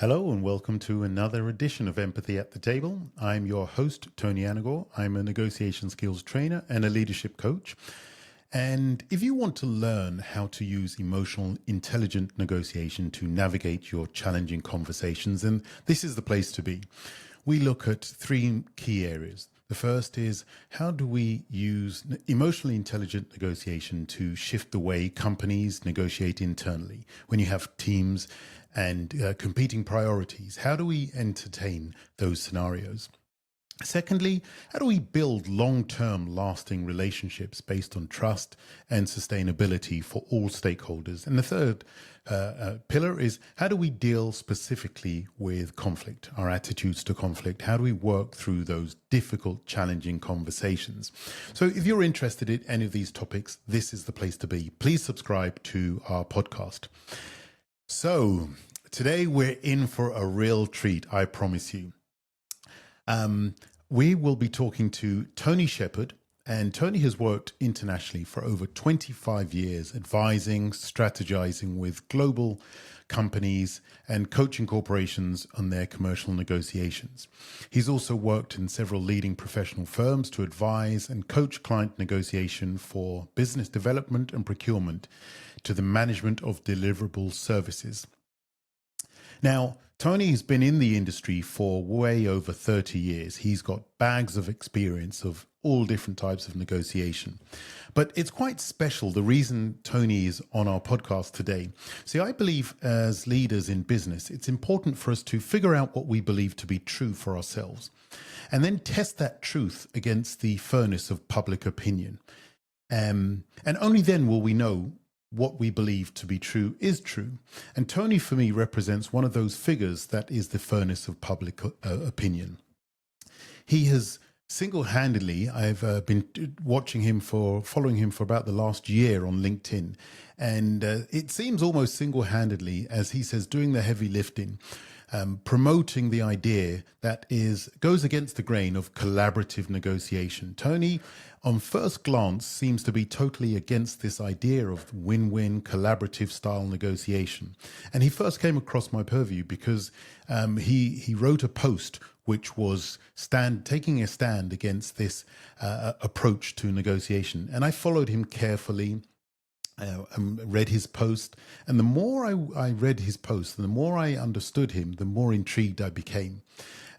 Hello and welcome to another edition of Empathy at the Table. I'm your host, Tony Anagor. I'm a negotiation skills trainer and a leadership coach. And if you want to learn how to use emotional, intelligent negotiation to navigate your challenging conversations, then this is the place to be. We look at three key areas. The first is, how do we use emotionally intelligent negotiation to shift the way companies negotiate internally when you have teams and competing priorities? How do we entertain those scenarios? Secondly, how do we build long-term lasting relationships based on trust and sustainability for all stakeholders? And the third pillar is, how do we deal specifically with conflict, our attitudes to conflict? How do we work through those difficult, challenging conversations? So if you're interested in any of these topics, this is the place to be. Please subscribe to our podcast. So today we're in for a real treat, I promise you. We will be talking to Tony Shepherd, and Tony has worked internationally for over 25 years, advising, strategizing with global companies and coaching corporations on their commercial negotiations. He's also worked in several leading professional firms to advise and coach client negotiation for business development and procurement to the management of deliverable services. Now, Tony has been in the industry for way over 30 years. He's got bags of experience of all different types of negotiation. But it's quite special, the reason Tony is on our podcast today. See, I believe as leaders in business, it's important for us to figure out what we believe to be true for ourselves, and then test that truth against the furnace of public opinion. And only then will we know what we believe to be true is true. And Tony, for me, represents one of those figures that is the furnace of public opinion. He has single-handedly, I've been following him for about the last year on LinkedIn. And it seems almost single-handedly, as he says, doing the heavy lifting, promoting the idea that goes against the grain of collaborative negotiation. Tony, on first glance, seems to be totally against this idea of win-win collaborative style negotiation. And he first came across my purview because he wrote a post which was taking a stand against this approach to negotiation. And I followed him carefully. Read his post, and the more I read his post, and the more I understood him, the more intrigued I became,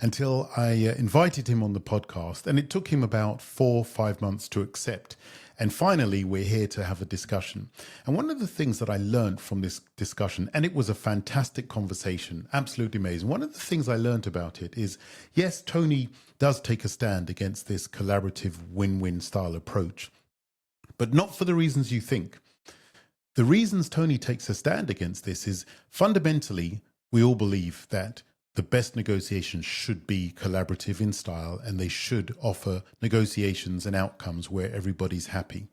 until I invited him on the podcast, and it took him about 4 or 5 months to accept. And finally, we're here to have a discussion. And one of the things that I learned from this discussion, and it was a fantastic conversation, absolutely amazing. One of the things I learned about it is, yes, Tony does take a stand against this collaborative win-win style approach, but not for the reasons you think. The reasons Tony takes a stand against this is, fundamentally, we all believe that the best negotiations should be collaborative in style, and they should offer negotiations and outcomes where everybody's happy.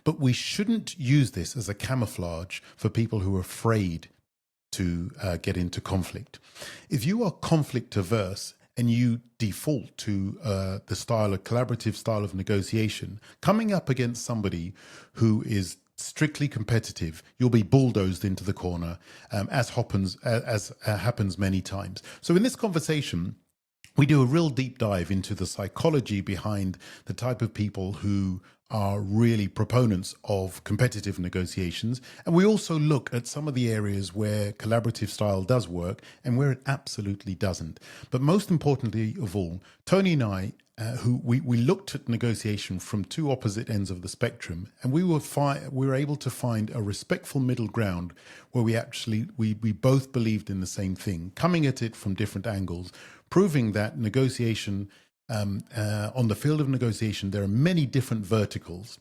But we shouldn't use this as a camouflage for people who are afraid to get into conflict. If you are conflict averse and you default to the collaborative style of negotiation, coming up against somebody who is strictly competitive, you'll be bulldozed into the corner, as happens many times. So in this conversation, we do a real deep dive into the psychology behind the type of people who are really proponents of competitive negotiations. And we also look at some of the areas where collaborative style does work and where it absolutely doesn't. But most importantly of all, Tony and I, we looked at negotiation from two opposite ends of the spectrum, and we were able to find a respectful middle ground where we both believed in the same thing, coming at it from different angles, proving that negotiation, on the field of negotiation, there are many different verticals.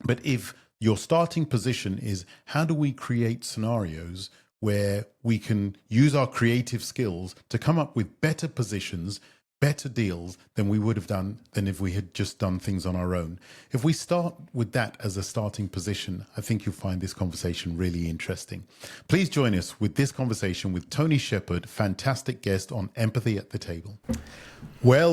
But if your starting position is, how do we create scenarios where we can use our creative skills to come up with better positions better deals than we would have done than if we had just done things on our own. If we start with that as a starting position, I think you'll find this conversation really interesting. Please join us with this conversation with Tony Shepard, fantastic guest on Empathy at the Table. Well.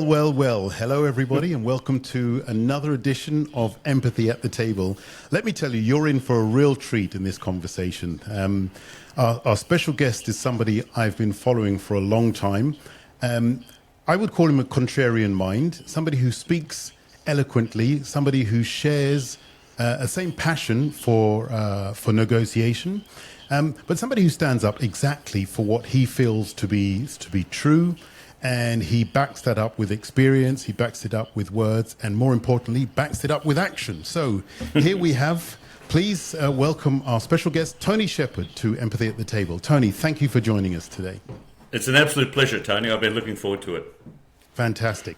Hello, everybody, and welcome to another edition of Empathy at the Table. Let me tell you, you're in for a real treat in this conversation. Our special guest is somebody I've been following for a long time. I would call him a contrarian mind, somebody who speaks eloquently, somebody who shares a same passion for negotiation, but somebody who stands up exactly for what he feels to be true, and he backs that up with experience, he backs it up with words, and more importantly, backs it up with action. So here we have, please welcome our special guest, Tony Shepard, to Empathy at the Table. Tony, thank you for joining us today. It's an absolute pleasure, Tony. I've been looking forward to it. Fantastic.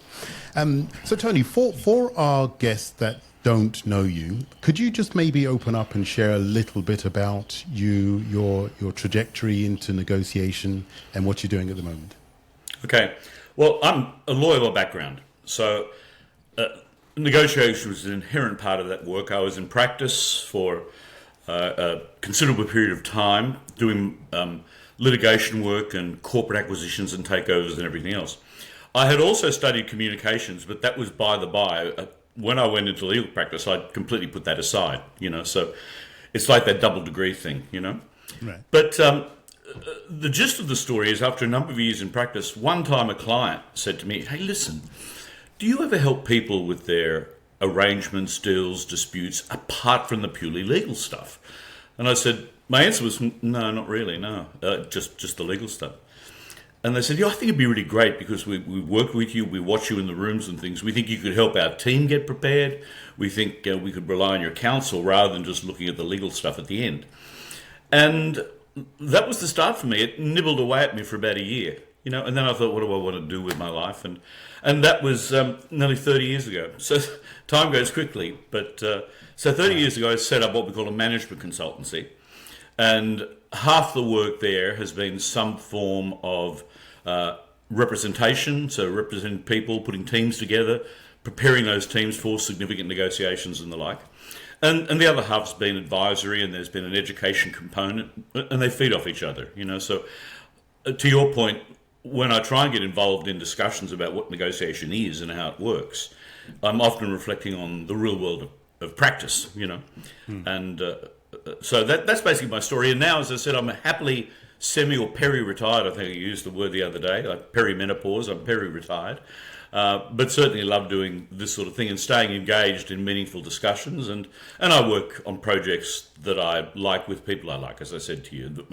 So, Tony, for our guests that don't know you, could you just maybe open up and share a little bit about your trajectory into negotiation and what you're doing at the moment? Okay. Well, I'm a lawyer by background, so negotiation was an inherent part of that work. I was in practice for a considerable period of time doing litigation work and corporate acquisitions and takeovers and everything else. I had also studied communications, but that was by the by. When I went into legal practice, I completely put that aside, so it's like that double degree thing, Right. But the gist of the story is, after a number of years in practice, one time a client said to me, "Hey, listen, do you ever help people with their arrangements, deals, disputes, apart from the purely legal stuff?" And I said, my answer was, no, not really, no, just the legal stuff. And they said, I think it'd be really great because we work with you, we watch you in the rooms and things. We think you could help our team get prepared. We think we could rely on your counsel rather than just looking at the legal stuff at the end. And that was the start for me. It nibbled away at me for about a year, and then I thought, what do I want to do with my life? And that was nearly 30 years ago. So time goes quickly. But so 30 years ago, I set up what we call a management consultancy. And half the work there has been some form of representation, so representing people, putting teams together, preparing those teams for significant negotiations and the like. And the other half's been advisory, and there's been an education component, and they feed off each other, So to your point, when I try and get involved in discussions about what negotiation is and how it works, I'm often reflecting on the real world of practice, and so that's basically my story. And now, as I said, I'm happily semi or peri-retired. I think I used the word the other day, like perimenopause. I'm peri-retired, but certainly love doing this sort of thing and staying engaged in meaningful discussions. And I work on projects that I like with people I like, as I said to you,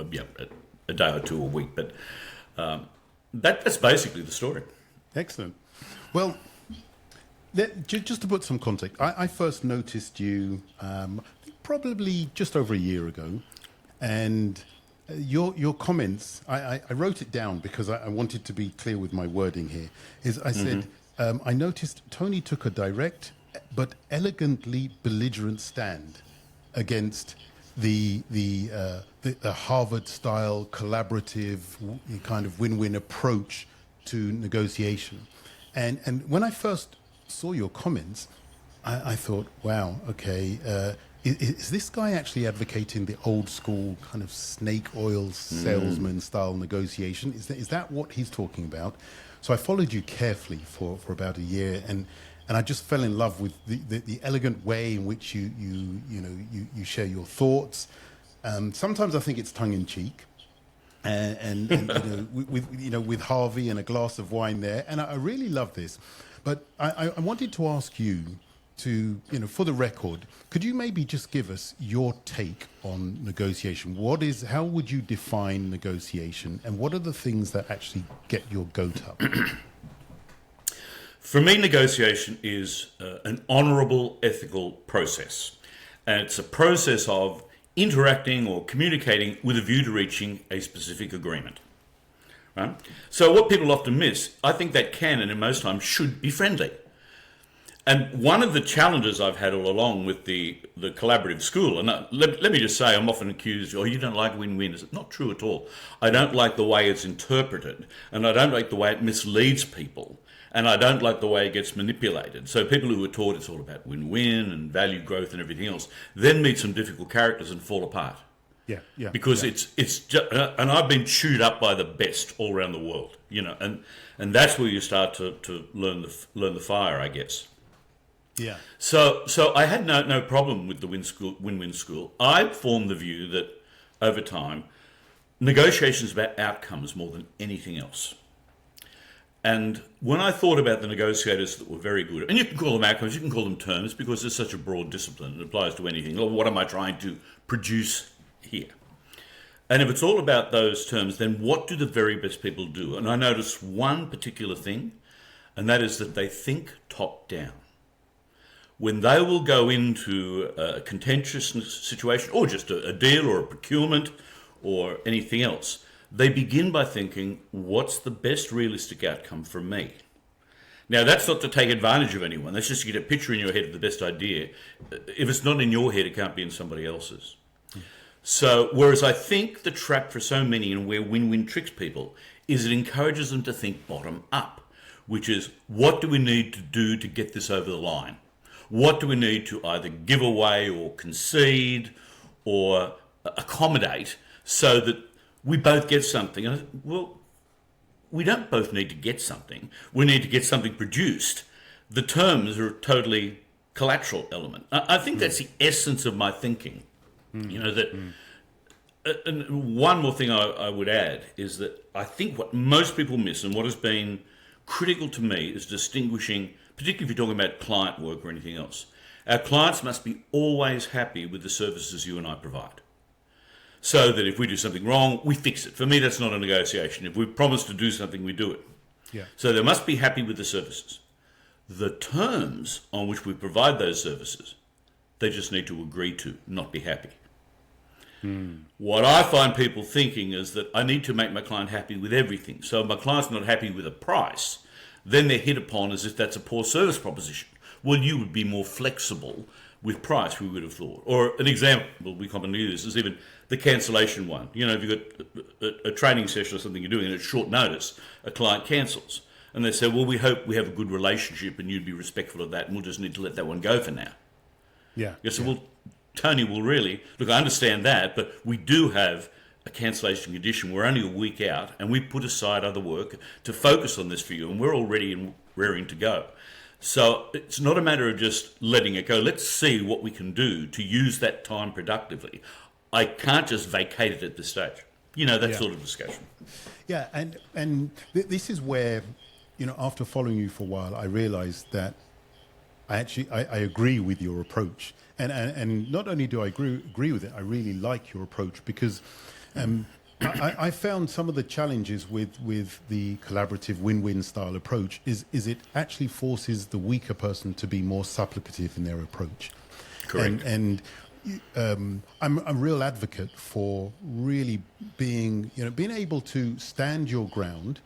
a day or two a week. But that's basically the story. Excellent. Well, just to put some context, I first noticed you probably just over a year ago, and your comments, I wrote it down because I wanted to be clear with my wording here, is I said, I noticed Tony took a direct but elegantly belligerent stand against the Harvard-style collaborative kind of win-win approach to negotiation. And when I first saw your comments, I thought, wow, okay, is this guy actually advocating the old school kind of snake oil salesman style negotiation? Is that what he's talking about? So I followed you carefully for about a year, and I just fell in love with the elegant way in which you share your thoughts. Sometimes I think it's tongue in cheek, and with Harvey and a glass of wine there, and I really love this. But I wanted to ask you to, for the record, could you maybe just give us your take on negotiation? How would you define negotiation, and what are the things that actually get your goat up? For me, negotiation is an honourable, ethical process. And it's a process of interacting or communicating with a view to reaching a specific agreement. Right? So what people often miss, I think that can, and in most times should, be friendly. And one of the challenges I've had all along with the collaborative school, and let me just say, I'm often accused, you don't like win-win. It's not true at all. I don't like the way it's interpreted, and I don't like the way it misleads people. And I don't like the way it gets manipulated. So people who are taught it's all about win-win and value growth and everything else, then meet some difficult characters and fall apart. Yeah. Because it's just, and I've been chewed up by the best all around the world, and that's where you start to learn the fire, I guess. Yeah. So I had no problem with the win-win school. I formed the view that over time, negotiations about outcomes more than anything else. And when I thought about the negotiators that were very good, and you can call them outcomes, you can call them terms, because it's such a broad discipline, it applies to anything. Or what am I trying to produce here? And if it's all about those terms, then what do the very best people do? And I noticed one particular thing, and that is that they think top down. When they will go into a contentious situation, or just a deal or a procurement or anything else, they begin by thinking, what's the best realistic outcome for me? Now, that's not to take advantage of anyone. That's just to get a picture in your head of the best idea. If it's not in your head, it can't be in somebody else's. So, whereas I think the trap for so many and where win-win tricks people is it encourages them to think bottom up, which is, what do we need to do to get this over the line? What do we need to either give away or concede or accommodate so that we both get something? And well, we don't both need to get something. We need to get something produced. The terms are a totally collateral element. I think that's the essence of my thinking. And one more thing I would add is that I think what most people miss, and what has been critical to me, is distinguishing, particularly if you're talking about client work or anything else. Our clients must be always happy with the services you and I provide. So that if we do something wrong, we fix it. For me, that's not a negotiation. If we promise to do something, we do it. Yeah. So they must be happy with the services. The terms on which we provide those services, they just need to agree to, not be happy. What I find people thinking is that I need to make my client happy with everything. So if my client's not happy with a price, then they're hit upon as if that's a poor service proposition. Well, you would be more flexible with price, we would have thought. Or an example we commonly use is even the cancellation one. If you've got a training session or something you're doing and it's short notice, a client cancels. And they say, well, we hope we have a good relationship and you'd be respectful of that and we'll just need to let that one go for now. Yeah. So, well, Tony will really, look, I understand that, but we do have a cancellation condition. We're only a week out and we put aside other work to focus on this for you and we're all ready and raring to go. So it's not a matter of just letting it go. Let's see what we can do to use that time productively. I can't just vacate it at this stage. That sort of discussion. Yeah, and this is where, after following you for a while, I realized that I agree with your approach. And not only do I agree with it, I really like your approach because I found some of the challenges with the collaborative win-win style approach is it actually forces the weaker person to be more supplicative in their approach. Correct. And I'm a real advocate for really being able to stand your ground.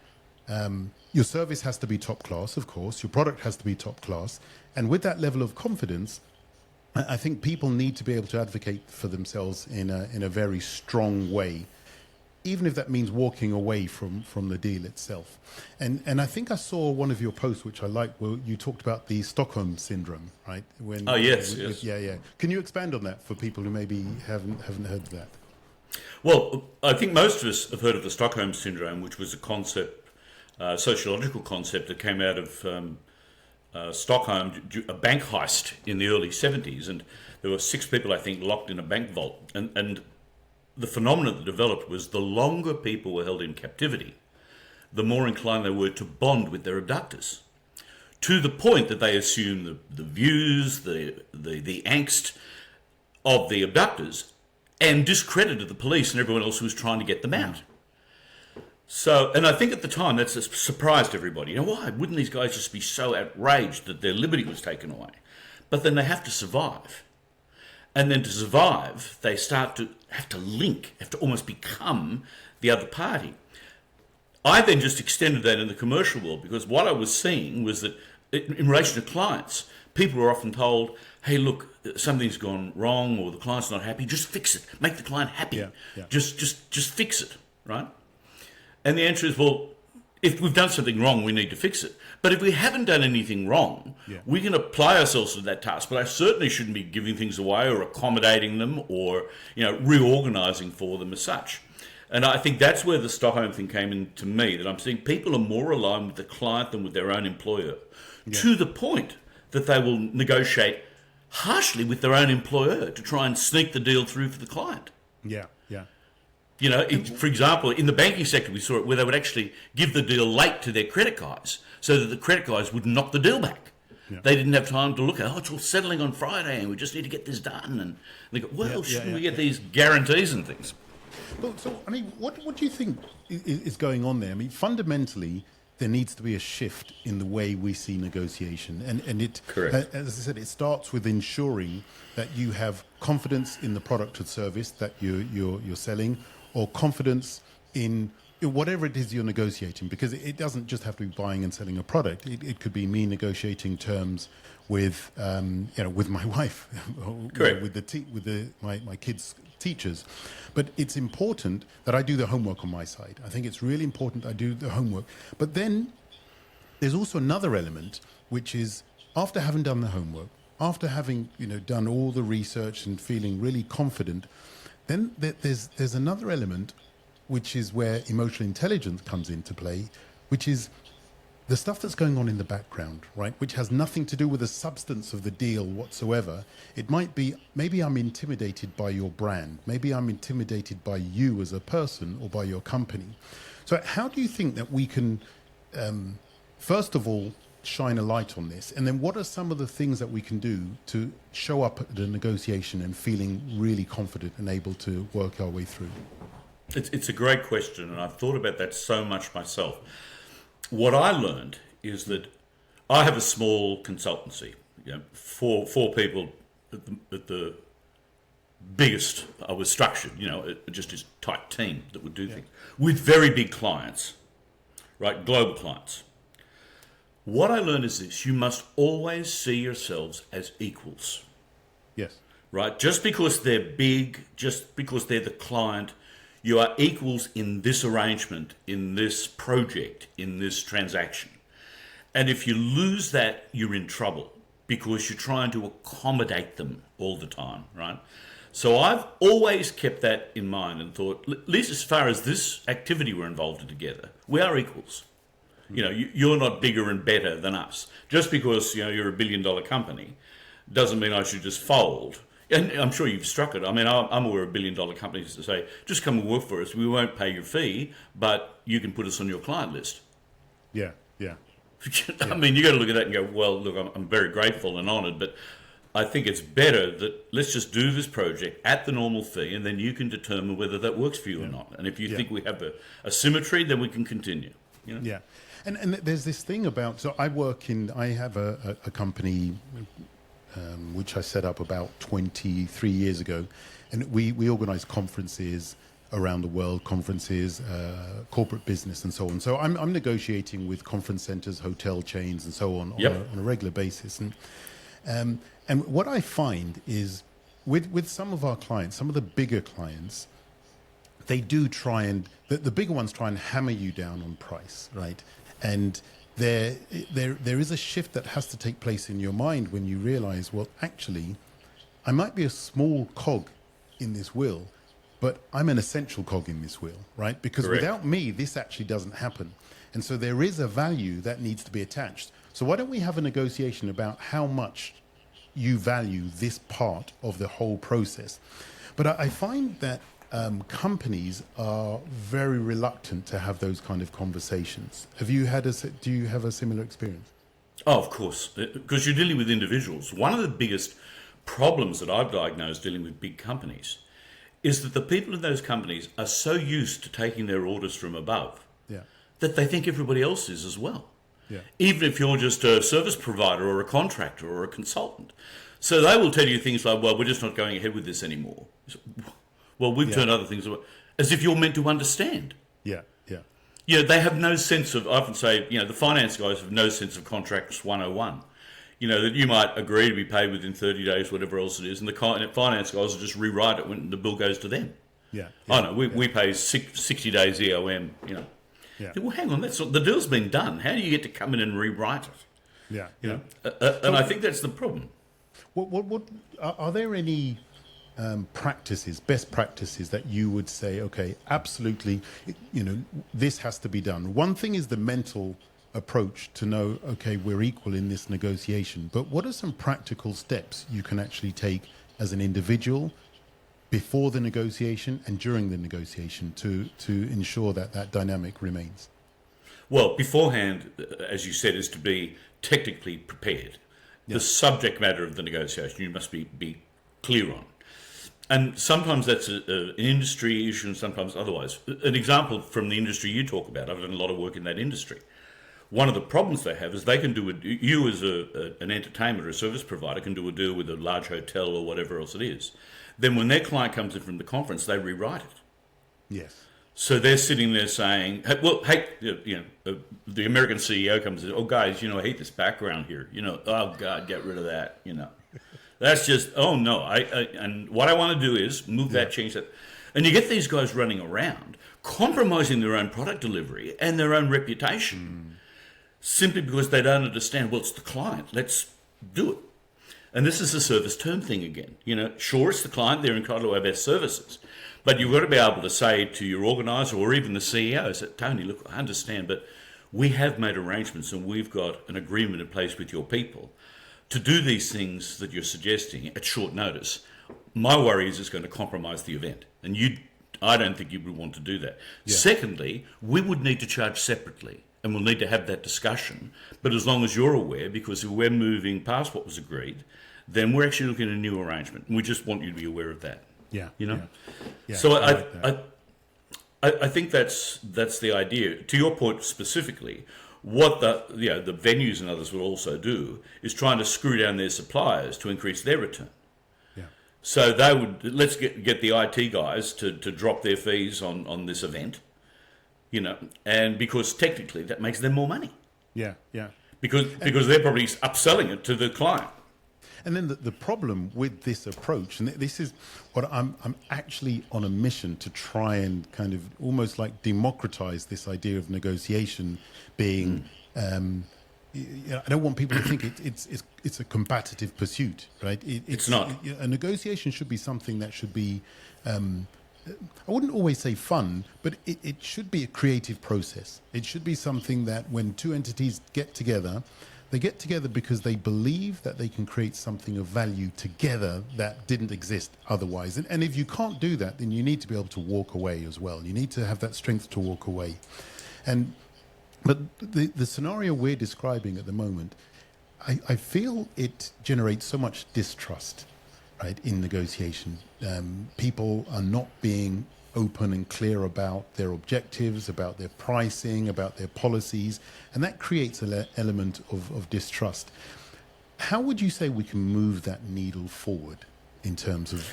Your service has to be top class, of course. Your product has to be top class. And with that level of confidence, I think people need to be able to advocate for themselves in a very strong way, even if that means walking away from the deal itself. And I think I saw one of your posts, which I liked, where you talked about the Stockholm Syndrome, right? Yes. Yeah. Can you expand on that for people who maybe haven't heard of that? Well, I think most of us have heard of the Stockholm Syndrome, which was a concept, sociological concept that came out of Stockholm, a bank heist in the early 70s, and there were 6 people, I think, locked in a bank vault. And the phenomenon that developed was the longer people were held in captivity, the more inclined they were to bond with their abductors, to the point that they assumed the views, the angst of the abductors, and discredited the police and everyone else who was trying to get them out. So, and I think at the time that's surprised everybody. Why wouldn't these guys just be so outraged that their liberty was taken away? But then they have to survive. And then to survive, they start to have to almost become the other party. I then just extended that in the commercial world because what I was seeing was that in relation to clients, people were often told, hey, look, something's gone wrong or the client's not happy, just fix it. Make the client happy. Yeah. Just fix it, right? And the answer is, well, If we've done something wrong, we need to fix it. But if we haven't done anything wrong, we can apply ourselves to that task. But I certainly shouldn't be giving things away or accommodating them or, reorganising for them as such. And I think that's where the Stockholm thing came in to me, that I'm seeing people are more aligned with the client than with their own employer, to the point that they will negotiate harshly with their own employer to try and sneak the deal through for the client. Yeah, yeah. For example, in the banking sector, we saw it where they would actually give the deal late to their credit guys so that the credit guys would knock the deal back. Yeah. They didn't have time to look at, it's all settling on Friday and we just need to get this done. And they go, shouldn't we get these guarantees and things? Well, so, what do you think is going on there? Fundamentally, there needs to be a shift in the way we see negotiation. And it, correct. As I said, it starts with ensuring that you have confidence in the product or service that you're selling, or confidence in whatever it is you're negotiating, because it doesn't just have to be buying and selling a product. It could be me negotiating terms with, with my wife, correct. with my kids' teachers. But it's important that I do the homework on my side. I think it's really important I do the homework. But then there's also another element, which is after having done the homework, after having done all the research and feeling really confident, then there's another element, which is where emotional intelligence comes into play, which is the stuff that's going on in the background, right? Which has nothing to do with the substance of the deal whatsoever. It might be, maybe I'm intimidated by your brand. Maybe I'm intimidated by you as a person or by your company. So how do you think that we can, first of all, shine a light on this? And then what are some of the things that we can do to show up at the negotiation and feeling really confident and able to work our way through? It's a great question, and I've thought about that so much myself. What I learned is that I have a small consultancy, four people at the biggest. I was structured, just this tight team that would do things with very big clients, right? Global clients. What I learned is this: you must always see yourselves as equals. Yes. Right? Just because they're big, just because they're the client, you are equals in this arrangement, in this project, in this transaction. And if you lose that, you're in trouble because you're trying to accommodate them all the time, right? So I've always kept that in mind and thought, at least as far as this activity we're involved in together, we are equals. You're not bigger and better than us. Just because, you're $1 billion company doesn't mean I should just fold. And I'm sure you've struck it. I'm aware of $1 billion companies that say, just come and work for us. We won't pay your fee, but you can put us on your client list. Yeah. You got to look at that and go, well, look, I'm very grateful and honoured, but I think it's better that let's just do this project at the normal fee, and then you can determine whether that works for you or not. And if you think we have a symmetry, then we can continue. Yeah. And there's this thing about, so I have a company which I set up about 23 years ago. And we organize conferences around the world, corporate business and so on. So I'm negotiating with conference centers, hotel chains and so on a regular basis. And what I find is with some of our clients, some of the bigger clients, they do try and, the bigger ones try and hammer you down on price, right? And there is a shift that has to take place in your mind when you realize, well, actually, I might be a small cog in this wheel, but I'm an essential cog in this wheel, right? Because correct. Without me, this actually doesn't happen. And so there is a value that needs to be attached. So why don't we have a negotiation about how much you value this part of the whole process? But I find that companies are very reluctant to have those kind of conversations. Do you have a similar experience? Oh, of course, because you're dealing with individuals. One of the biggest problems that I've diagnosed dealing with big companies is that the people in those companies are so used to taking their orders from above that they think everybody else is as well. Yeah. Even if you're just a service provider or a contractor or a consultant. So they will tell you things like, well, we're just not going ahead with this anymore. Well, we've turned other things away, as if you're meant to understand. Yeah. They have no sense of, I often say, the finance guys have no sense of contracts 101. That you might agree to be paid within 30 days, whatever else it is, and the finance guys will just rewrite it when the bill goes to them. Yeah. Oh, no, we pay 60 days EOM, Yeah. Well, hang on, the deal's been done. How do you get to come in and rewrite it? Yeah. You know? And I think that's the problem. What are there any best practices that you would say, okay, absolutely, this has to be done? One thing is the mental approach to know, okay, we're equal in this negotiation, but what are some practical steps you can actually take as an individual before the negotiation and during the negotiation to ensure that that dynamic remains? Well, beforehand, as you said, is to be technically prepared. Yeah. The subject matter of the negotiation you must be clear on. And sometimes that's an industry issue and sometimes otherwise. An example from the industry you talk about, I've done a lot of work in that industry. One of the problems they have is they can you as an entertainment or a service provider can do a deal with a large hotel or whatever else it is. Then when their client comes in from the conference, they rewrite it. Yes. So they're sitting there saying, the American CEO comes and says, oh, guys, I hate this background here. Oh, God, get rid of that, That's just, oh, no. And what I want to do is move that, change that. And you get these guys running around, compromising their own product delivery and their own reputation simply because they don't understand, well, it's the client. Let's do it. And this is a service term thing again. Sure, it's the client. They're entitled to our best services. But you've got to be able to say to your organiser or even the CEO, say, Tony, look, I understand, but we have made arrangements and we've got an agreement in place with your people to do these things that you're suggesting at short notice. My worry is it's going to compromise the event. And I don't think you would want to do that. Yeah. Secondly, we would need to charge separately. And we'll need to have that discussion. But as long as you're aware, because if we're moving past what was agreed, then we're actually looking at a new arrangement. And we just want you to be aware of that. Yeah. Yeah. So I think that's the idea. To your point specifically, what the venues and others will also do is trying to screw down their suppliers to increase their return. Yeah. So let's get the IT guys to drop their fees on this event. And because technically that makes them more money. Yeah. Because they're probably upselling it to the client. And then the problem with this approach, and this is what I'm actually on a mission to try and kind of almost like democratize this idea of negotiation being. I don't want people to think it's a combative pursuit, right? It's not. A negotiation should be something that should be. I wouldn't always say fun, but it should be a creative process. It should be something that when two entities get together, they get together because they believe that they can create something of value together that didn't exist otherwise. And if you can't do that, then you need to be able to walk away as well. You need to have that strength to walk away. But the scenario we're describing at the moment, I feel it generates so much distrust, right, in negotiation. People are not being open and clear about their objectives, about their pricing, about their policies, and that creates an element of distrust. How would you say we can move that needle forward in terms of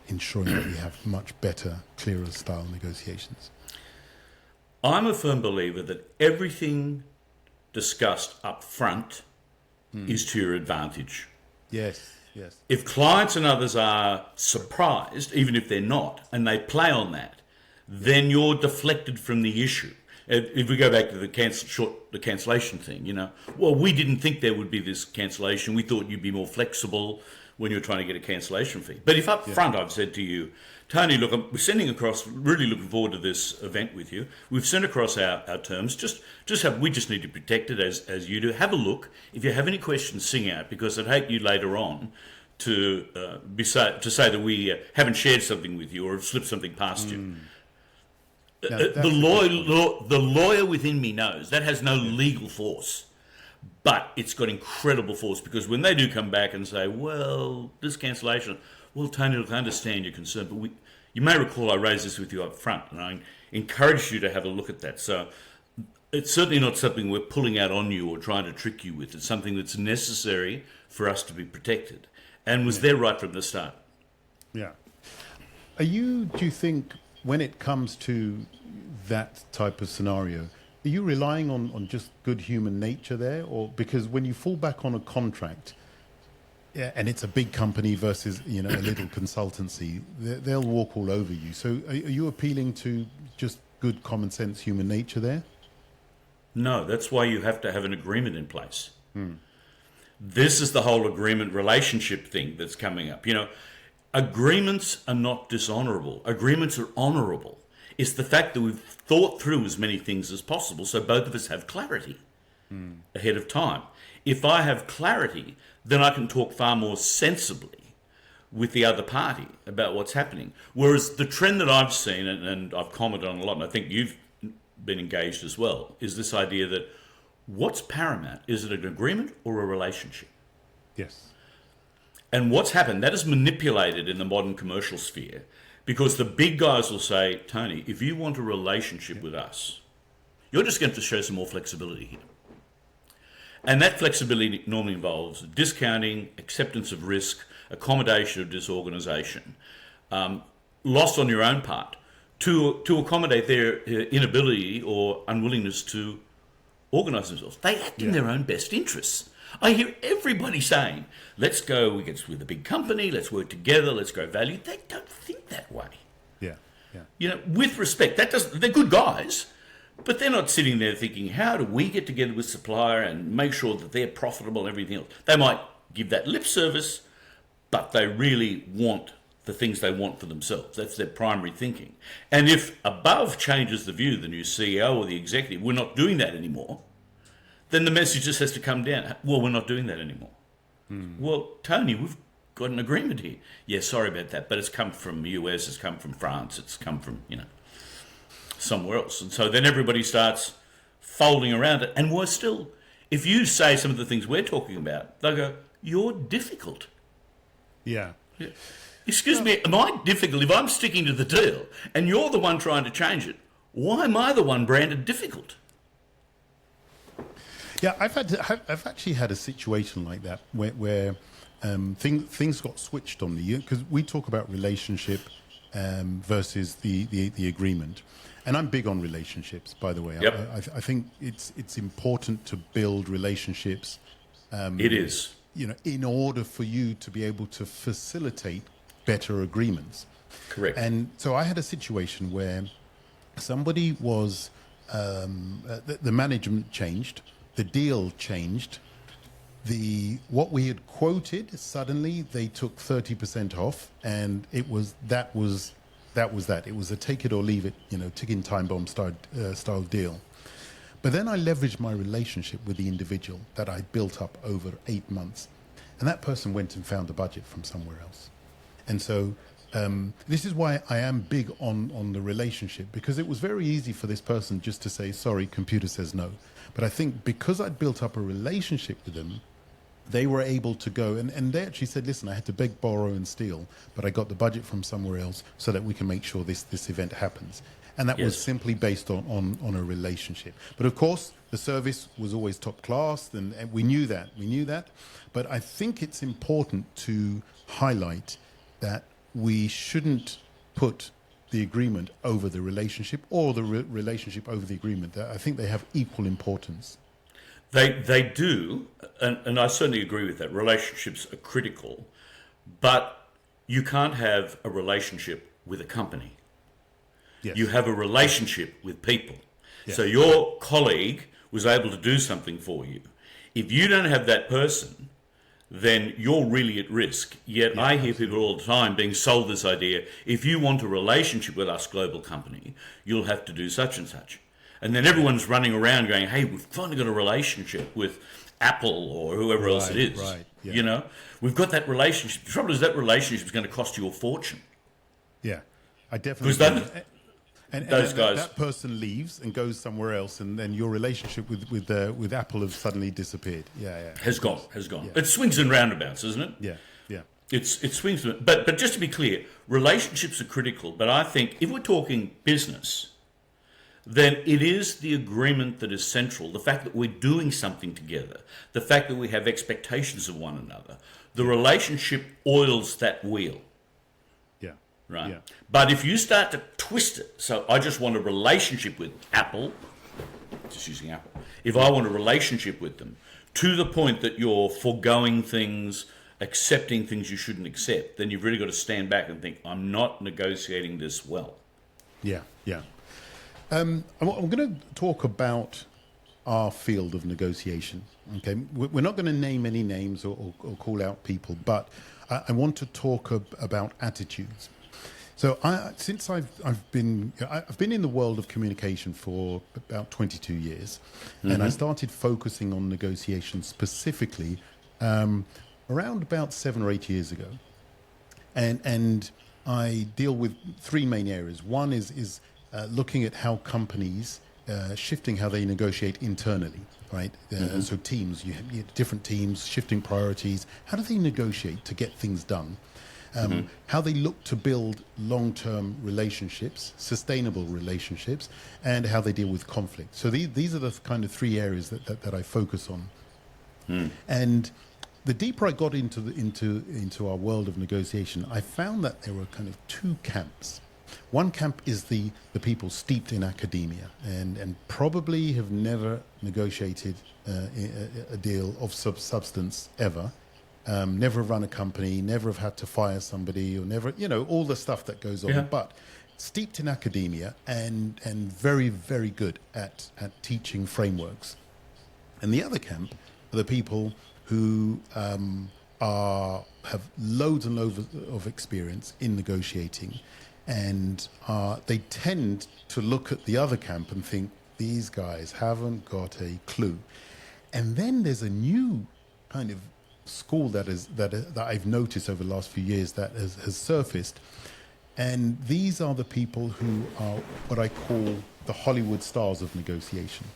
ensuring that we have much better, clearer style negotiations? I'm a firm believer that everything discussed up front is to your advantage. Yes. If clients and others are surprised, even if they're not, and they play on that, then you're deflected from the issue. If we go back to the cancellation thing, well, we didn't think there would be this cancellation. We thought you'd be more flexible when you're trying to get a cancellation fee. But if up front I've said to you, Tony, look, we're sending across, really looking forward to this event with you. We've sent across our terms. We just need to protect it as you do. Have a look. If you have any questions, sing out, because I'd hate you later on to say that we haven't shared something with you or have slipped something past you. The lawyer within me knows that has no legal force, but it's got incredible force, because when they do come back and say, well, this cancellation, well, Tony, look, I understand your concern, but you may recall I raised this with you up front, and I encouraged you to have a look at that. So it's certainly not something we're pulling out on you or trying to trick you with. It's something that's necessary for us to be protected, and was there right from the start. Yeah. Do you think, when it comes to that type of scenario, are you relying on just good human nature there? Or because when you fall back on a contract, and it's a big company versus a little consultancy, they'll walk all over you. So are you appealing to just good common sense human nature there? No, that's why you have to have an agreement in place. This is the whole agreement relationship thing that's coming up. Agreements are not dishonorable. Agreements are honorable. It's the fact that we've thought through as many things as possible so both of us have clarity ahead of time. If I have clarity, then I can talk far more sensibly with the other party about what's happening. Whereas the trend that I've seen, and I've commented on a lot, and I think you've been engaged as well, is this idea that what's paramount? Is it an agreement or a relationship? Yes. And what's happened, that is manipulated in the modern commercial sphere, because the big guys will say, Tony, if you want a relationship with us, you're just going to show some more flexibility here. And that flexibility normally involves discounting, acceptance of risk, accommodation of disorganisation, loss on your own part, to accommodate their inability or unwillingness to organise themselves. They act in their own best interests. I hear everybody saying, let's go with a big company, let's work together, let's grow value. They don't think that way. Yeah. With respect, they're good guys, but they're not sitting there thinking, how do we get together with supplier and make sure that they're profitable and everything else? They might give that lip service, but they really want the things they want for themselves. That's their primary thinking. And if above changes the view, the new CEO or the executive, we're not doing that anymore, then the message just has to come down. Well, we're not doing that anymore. Well, Tony, we've got an agreement here. Yeah, sorry about that, but it's come from the US, it's come from France, it's come from, somewhere else. And so then everybody starts folding around it. And we're still, if you say some of the things we're talking about, they'll go, you're difficult. Yeah. Excuse me, am I difficult? If I'm sticking to the deal and you're the one trying to change it, why am I the one branded difficult? Yeah, I've actually had a situation like that where things got switched on me, because we talk about relationship versus the agreement, and I'm big on relationships, by the way. Yep. I think it's important to build relationships. It is. In order for you to be able to facilitate better agreements. Correct. And so I had a situation where somebody was the management changed. The deal changed. What we had quoted, suddenly they took 30% off, and that was that. It was a take it or leave it, ticking time bomb style deal. But then I leveraged my relationship with the individual that I built up over 8 months, and that person went and found a budget from somewhere else. And so this is why I am big on the relationship, because it was very easy for this person just to say, sorry, computer says no. But I think because I'd built up a relationship with them, they were able to go, and they actually said, listen, I had to beg, borrow, and steal, but I got the budget from somewhere else so that we can make sure this event happens. And that was simply based on a relationship. But of course, the service was always top class, and we knew that. But I think it's important to highlight that we shouldn't put the agreement over the relationship, or the relationship over the agreement. I think they have equal importance. They do, and I certainly agree with that. Relationships are critical, but you can't have a relationship with a company. Yes. You have a relationship with people. Yes. So your colleague was able to do something for you. If you don't have that person, then you're really at risk. Yet I hear people all the time being sold this idea, if you want a relationship with us, global company, you'll have to do such and such. And then everyone's running around going, hey, we've finally got a relationship with Apple or whoever else it is. Right, yeah. We've got that relationship. The trouble is that relationship is going to cost you a fortune. Yeah, I definitely. Because those guys, that person leaves and goes somewhere else, and then your relationship with Apple has suddenly disappeared. Yeah. Has gone. Yeah. It swings and roundabouts, isn't it? Yeah. It swings, but just to be clear, relationships are critical. But I think if we're talking business, then it is the agreement that is central. The fact that we're doing something together, the fact that we have expectations of one another, the relationship oils that wheel. Yeah. Right. Yeah. But if you start to twist it, so I just want a relationship with Apple, just using Apple, if I want a relationship with them, to the point that you're foregoing things, accepting things you shouldn't accept, then you've really got to stand back and think, I'm not negotiating this well. Yeah. I'm going to talk about our field of negotiation. Okay, we're not going to name any names or call out people, but I want to talk about attitudes. So since I've been in the world of communication for about 22 years, and I started focusing on negotiation specifically around about 7 or 8 years ago, and I deal with three main areas. One is looking at how companies shifting how they negotiate internally, right? So teams, you have different teams, shifting priorities. How do they negotiate to get things done? How they look to build long-term relationships, sustainable relationships, and how they deal with conflict. So these are the kind of three areas that I focus on. And the deeper I got into our world of negotiation, I found that there were kind of two camps. One camp is the people steeped in academia and probably have never negotiated a deal of substance ever. Never have run a company, never have had to fire somebody, or never, all the stuff that goes on. Yeah. But steeped in academia and very, very good at teaching frameworks. And the other camp are the people who have loads and loads of experience in negotiating, and they tend to look at the other camp and think, these guys haven't got a clue. And then there's a new kind of school that I've noticed over the last few years that has surfaced, and these are the people who are what I call the Hollywood stars of negotiation,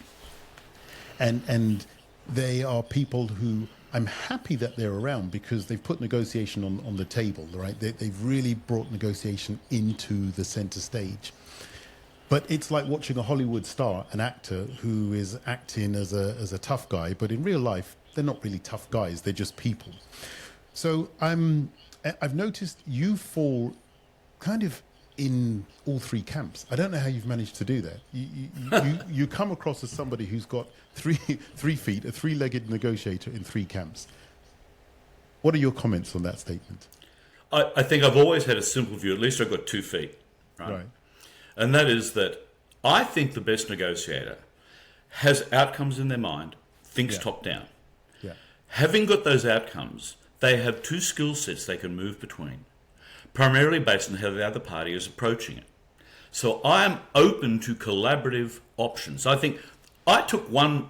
and they are people who I'm happy that they're around because they've put negotiation on the table, right? They've really brought negotiation into the center stage. But it's like watching a Hollywood star, an actor who is acting as a tough guy, but in real life they're not really tough guys, they're just people. So I've noticed you fall kind of in all three camps. I don't know how you've managed to do that. You come across as somebody who's got three feet, a three-legged negotiator in three camps. What are your comments on that statement? I think I've always had a simple view. At least I've got 2 feet, right? And that is that I think the best negotiator has outcomes in their mind, thinks top down. Having got those outcomes, they have 2 skill sets they can move between, primarily based on how the other party is approaching it. So I am open to collaborative options. I think I took one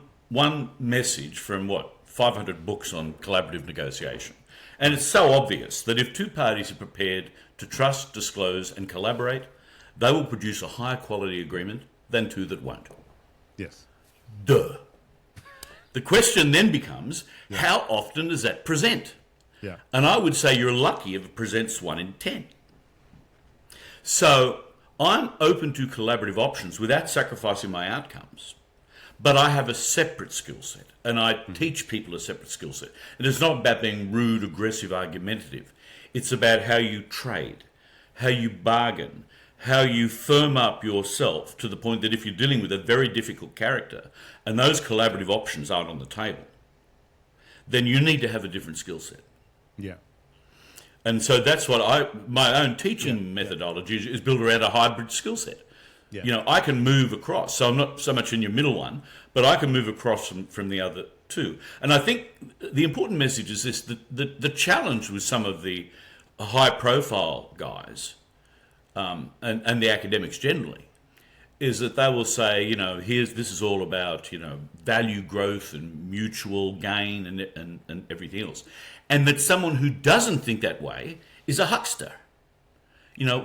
message from 500 books on collaborative negotiation. And it's so obvious that if 2 parties are prepared to trust, disclose, and collaborate, they will produce a higher quality agreement than 2 that won't. Yes. Duh. The question then becomes, how often does that present? Yeah. And I would say you're lucky if it presents 1 in 10. So I'm open to collaborative options without sacrificing my outcomes. But I have a separate skill set, and I teach people a separate skill set. And it's not about being rude, aggressive, argumentative. It's about how you trade, how you bargain, how you firm up yourself to the point that if you're dealing with a very difficult character and those collaborative options aren't on the table, then you need to have a different skill set. Yeah. And so that's what my own teaching methodology is built around a hybrid skill set. Yeah. I can move across, so I'm not so much in your middle one, but I can move across from the other 2. And I think the important message is this, the challenge with some of the high-profile guys, and the academics generally, is that they will say, this is all about, value growth and mutual gain and everything else. And that someone who doesn't think that way is a huckster,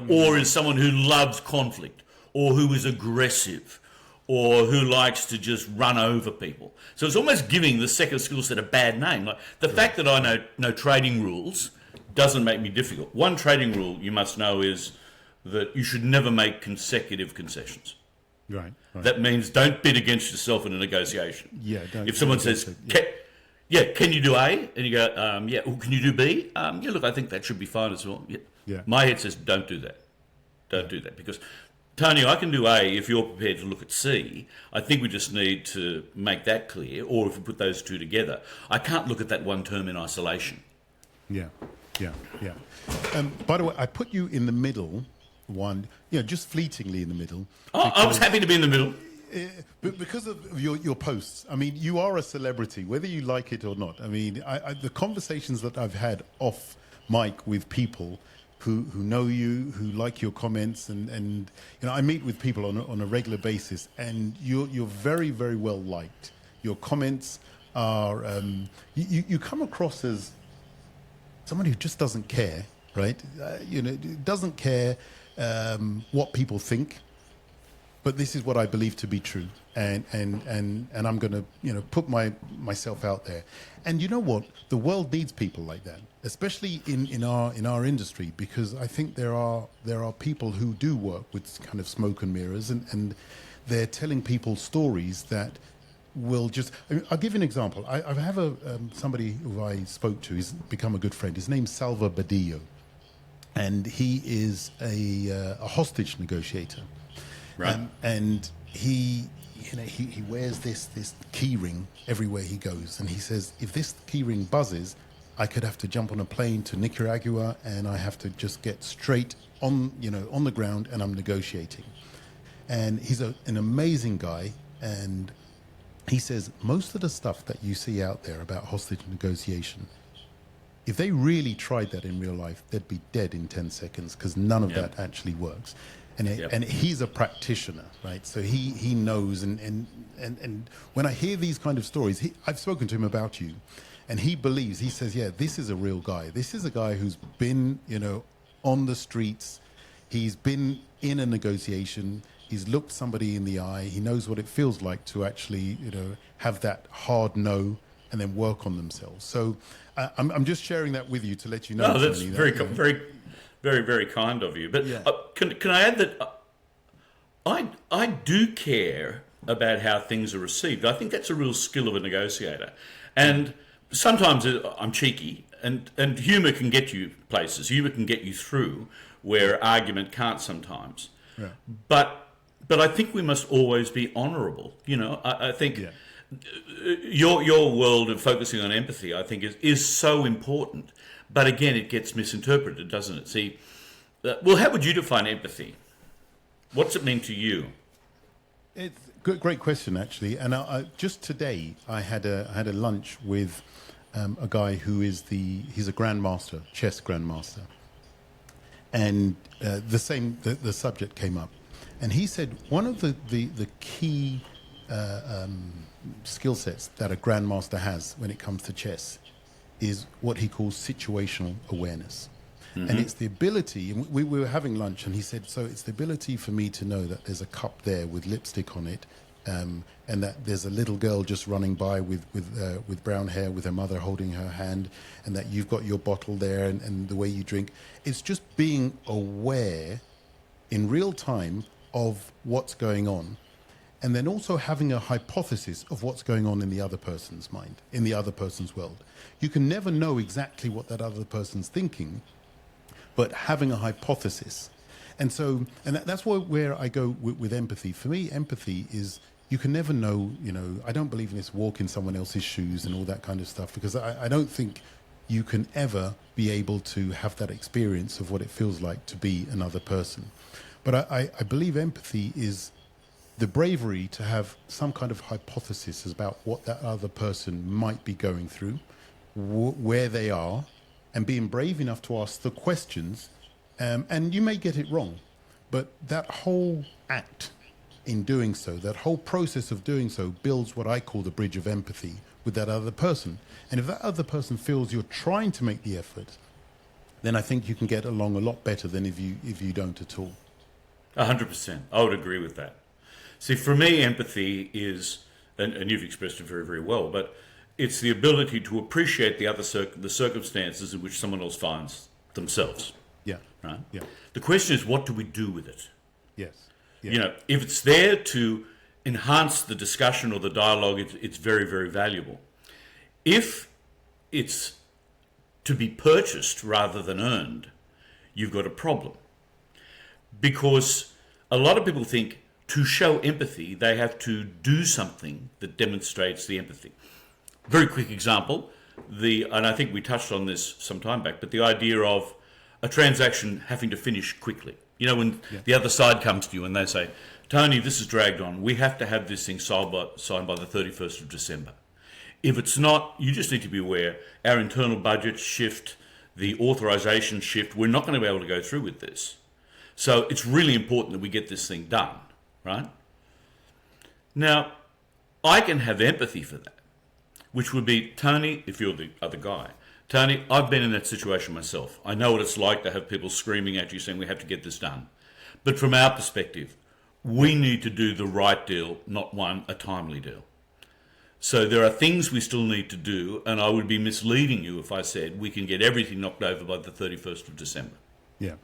or is someone who loves conflict, or who is aggressive, or who likes to just run over people. So it's almost giving the second skill set a bad name. Like the fact that I know trading rules doesn't make me difficult. One trading rule you must know is that you should never make consecutive concessions. Right. That means don't bid against yourself in a negotiation. Yeah. If someone says, can you do A? And you go, well, can you do B? Look, I think that should be fine as well. Yeah. My head says, don't do that. Don't do that. Because, Tony, I can do A if you're prepared to look at C. I think we just need to make that clear. Or if we put those 2 together, I can't look at that one term in isolation. Yeah. By the way, I put you in the middle one, just fleetingly in the middle. I was happy to be in the middle. But because of your posts, I mean, you are a celebrity, whether you like it or not. I mean, the conversations that I've had off mic with people who know you, who like your comments, and I meet with people on a regular basis, and you're very, very well liked. Your comments are you come across as somebody who just doesn't care, right? Doesn't care what people think. But this is what I believe to be true, and I'm going to put myself out there. And you know what? The world needs people like that, especially in our industry, because I think there are people who do work with kind of smoke and mirrors, and they're telling people stories that will just. I'll give you an example. I have somebody who I spoke to. He's become a good friend. His name's Salva Bado, and he is a hostage negotiator. Right. And he wears this key ring everywhere he goes, and he says, if this key ring buzzes, I could have to jump on a plane to Nicaragua, and I have to just get straight on the ground, and I'm negotiating. And he's an amazing guy, and he says most of the stuff that you see out there about hostage negotiation, if they really tried that in real life, they'd be dead in 10 seconds because none of that actually works. And he's a practitioner, right? So he knows. And when I hear these kind of stories, I've spoken to him about you, and he believes. He says, "Yeah, this is a real guy. This is a guy who's been, on the streets. He's been in a negotiation. He's looked somebody in the eye. He knows what it feels like to actually, have that hard no and then work on themselves." So I'm just sharing that with you to let you know. No, that's very, very, very kind of you. But can I add that I do care about how things are received. I think that's a real skill of a negotiator. And sometimes I'm cheeky, and humour can get you places. Humour can get you through where argument can't sometimes. Yeah. But I think we must always be honourable. I think your world of focusing on empathy, I think, is so important. But again, it gets misinterpreted, doesn't it? See, well, how would you define empathy? What's it mean to you? It's a great question, actually. And just today, I had a lunch with a guy who is he's a grandmaster, chess grandmaster, and the subject came up, and he said one of the key skill sets that a grandmaster has when it comes to chess is what he calls situational awareness. Mm-hmm. And it's the ability, and we were having lunch, and he said, so it's the ability for me to know that there's a cup there with lipstick on it, and that there's a little girl just running by with brown hair, with her mother holding her hand, and that you've got your bottle there, and the way you drink. It's just being aware in real time of what's going on, and then also having a hypothesis of what's going on in the other person's mind, in the other person's world. You can never know exactly what that other person's thinking, but having a hypothesis. And so, that's where I go with empathy. For me, empathy is, you can never know, I don't believe in this walk in someone else's shoes and all that kind of stuff, because I don't think you can ever be able to have that experience of what it feels like to be another person. But I believe empathy is the bravery to have some kind of hypothesis about what that other person might be going through, where they are, and being brave enough to ask the questions. And you may get it wrong, but that whole act in doing so, that whole process of doing so, builds what I call the bridge of empathy with that other person. And if that other person feels you're trying to make the effort, then I think you can get along a lot better than if you don't at all. 100%. I would agree with that. See, for me, empathy is, and you've expressed it very, very well, but it's the ability to appreciate the circumstances in which someone else finds themselves. Yeah. Right? Yeah. The question is, what do we do with it? Yes. Yeah. If it's there to enhance the discussion or the dialogue, it's very, very valuable. If it's to be purchased rather than earned, you've got a problem. Because a lot of people think to show empathy, they have to do something that demonstrates the empathy. Very quick example, and I think we touched on this some time back, but the idea of a transaction having to finish quickly. When the other side comes to you and they say, Tony, this is dragged on. We have to have this thing signed by the 31st of December. If it's not, you just need to be aware, our internal budgets shift, the authorization shift, we're not going to be able to go through with this. So it's really important that we get this thing done, right? Now, I can have empathy for that, which would be, Tony, if you're the other guy, Tony, I've been in that situation myself. I know what it's like to have people screaming at you saying we have to get this done. But from our perspective, we need to do the right deal, not a timely deal. So there are things we still need to do, and I would be misleading you if I said we can get everything knocked over by the 31st of December. Yeah,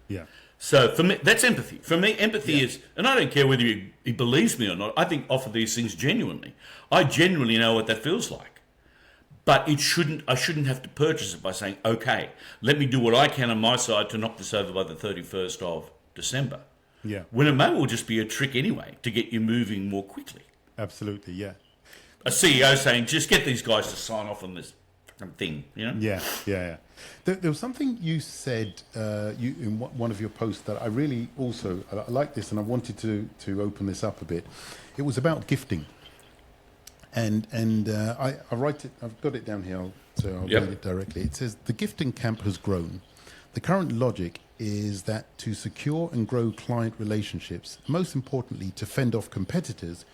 yeah. So for me, that's empathy. For me, empathy is, and I don't care whether he believes me or not, I think offer these things genuinely. I genuinely know what that feels like. But I shouldn't have to purchase it by saying, okay, let me do what I can on my side to knock this over by the 31st of December. Yeah. When it may well just be a trick anyway to get you moving more quickly. Absolutely, yeah. A CEO saying, just get these guys to sign off on this thing, you know? Yeah. There was something you said in one of your posts that I really also, I like this, and I wanted to open this up a bit. It was about gifting. And I write it, I've got it down here, so I'll read it directly. It says, the gifting camp has grown. The current logic is that to secure and grow client relationships, most importantly, to fend off competitors,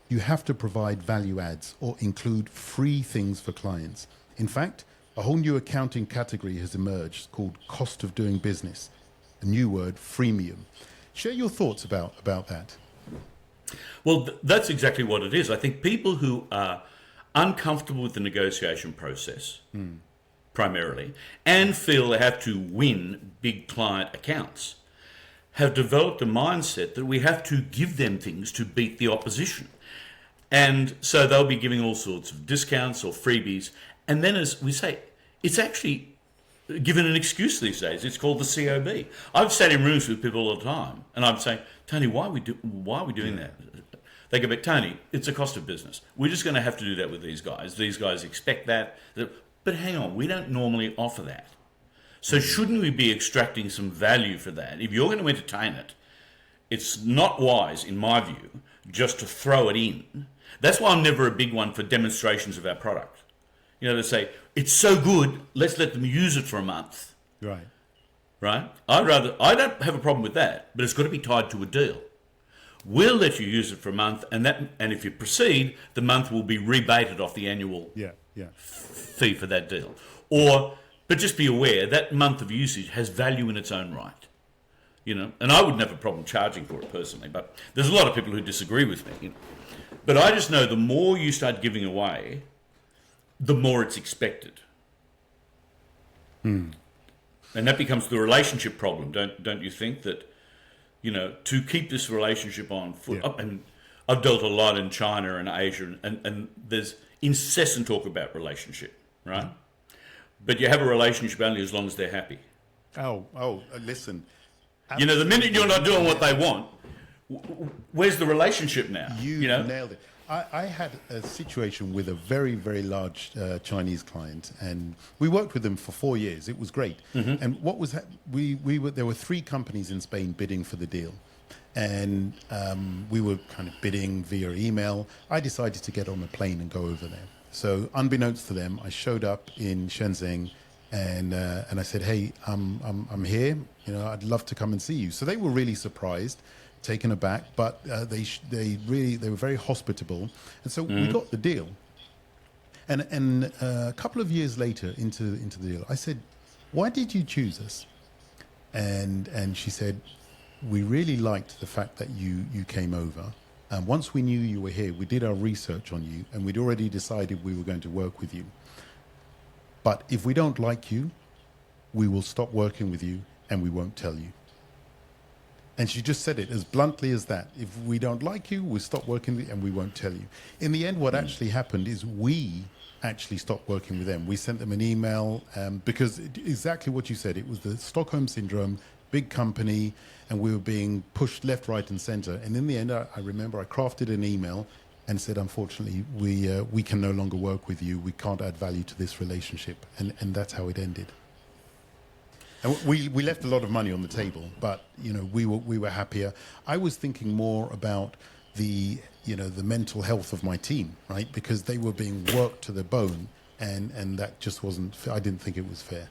you have to provide value adds or include free things for clients. In fact, a whole new accounting category has emerged called cost of doing business, a new word, freemium. Share your thoughts about that. Well, that's exactly what it is. I think people who are uncomfortable with the negotiation process, primarily, and feel they have to win big client accounts, have developed a mindset that we have to give them things to beat the opposition. And so they'll be giving all sorts of discounts or freebies. And then, as we say, it's actually given an excuse these days. It's called the COB. I've sat in rooms with people all the time, and I'm saying, Tony, why are we doing that? They go, but Tony, it's a cost of business. We're just going to have to do that with these guys. These guys expect that. But hang on, we don't normally offer that. So shouldn't we be extracting some value for that? If you're going to entertain it, it's not wise, in my view, just to throw it in. That's why I'm never a big one for demonstrations of our product. You know, they say, it's so good, let's let them use it for a month. Right? I don't have a problem with that, but it's got to be tied to a deal. We'll let you use it for a month, and if you proceed, the month will be rebated off the annual fee for that deal. But just be aware, that month of usage has value in its own right. You know, and I wouldn't have a problem charging for it personally, but there's a lot of people who disagree with me. You know? But I just know the more you start giving away, the more it's expected. And that becomes the relationship problem, don't you think? That, you know, to keep this relationship on foot, and I've dealt a lot in China and Asia, and there's incessant talk about relationship, right? But you have a relationship only as long as they're happy. Listen. You know, the minute you're not doing what they want, where's the relationship now? You nailed it. I had a situation with a very, very large Chinese client, and we worked with them for 4 years. It was great. And what was there were 3 companies in Spain bidding for the deal, and we were kind of bidding via email. I decided to get on a plane and go over there. So unbeknownst to them, I showed up in Shenzhen, and I said, "Hey, I'm here. You know, I'd love to come and see you." So they were really surprised, taken aback, but they were very hospitable, and so we got the deal. And a couple of years later into the deal, I said, "Why did you choose us?" And she said, "We really liked the fact that you came over. And once we knew you were here, we did our research on you, and we'd already decided we were going to work with you. But if we don't like you, we will stop working with you, and we won't tell you." And she just said it as bluntly as that. If we don't like you, we'll stop working with you, and we won't tell you. In the end, what actually happened is we actually stopped working with them. We sent them an email because exactly what you said. It was the Stockholm Syndrome, big company, and we were being pushed left, right, and center. And in the end, I remember I crafted an email and said, "Unfortunately, we can no longer work with you. We can't add value to this relationship." And that's how it ended. And we left a lot of money on the table, but we were happier. I was thinking more about the mental health of my team, right? Because they were being worked to the bone, and that just wasn't. I didn't think it was fair.